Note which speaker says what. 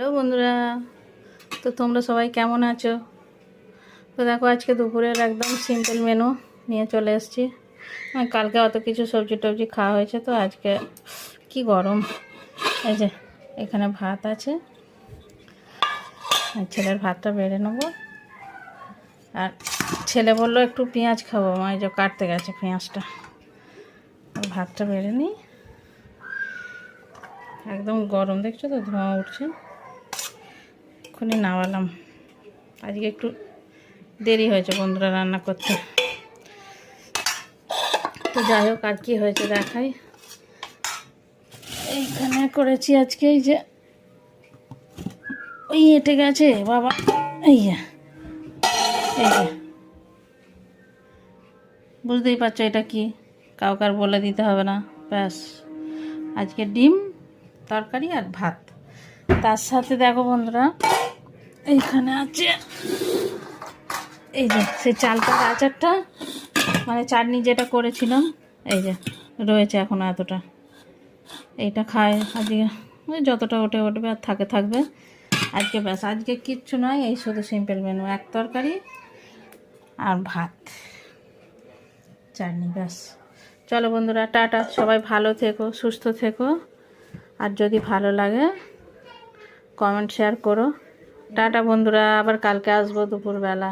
Speaker 1: Hello বন্ধুরা, তো তোমরা সবাই কেমন আছো? তো দেখো আজকে দুপুরের একদম সিম্পল মেনু নিয়ে চলে এসেছি। কালকে অত কিছু সবজি টবজি খাওয়া হয়েছে, তো আজকে কি গরম। এই যে এখানে ভাত আছে, ছেলের ভাতটা বেড়ে নেবো। আর ছেলে বললো একটু পেঁয়াজ খাবো, মা এই যে কাটতে গেছে পেঁয়াজটা। ভাতটা বেড়ে নিই, একদম গরম দেখছো তো, ধোঁয়া উঠছে। এক্ষুনি নামালাম, আজকে একটু দেরি হয়েছে বন্ধুরা রান্না করতে। তো যাই হোক, আর কি হয়েছে দেখাই। এইখানে করেছি আজকে, এই যে ওই এঁটে গেছে বাবা, এই যে বুঝতেই পারছো এটা কি, কাউকে আর বলে দিতে হবে না। ব্যাস, আজকে ডিম তরকারি আর ভাত। তার সাথে দেখো বন্ধুরা, এইখানে আছে এই যে সেই চালটার আচারটা, মানে চাটনি যেটা করেছিলাম, এই যে রয়েছে এখনও এতটা। এইটা খায় আজকে, যতটা উঠবে আর থাকবে আজকে। ব্যাস, আজকে কিচ্ছু নয়, এই শুধু সিম্পল মেনু, এক তরকারি আর ভাত, চাটনি, ব্যাস। চলো বন্ধুরা, টাটা। সবাই ভালো থেকো, সুস্থ থেকো। আর যদি ভালো লাগে কমেন্ট শেয়ার করো। টাটা বন্ধুরা, আবার কালকে আসবো দুপুরবেলা।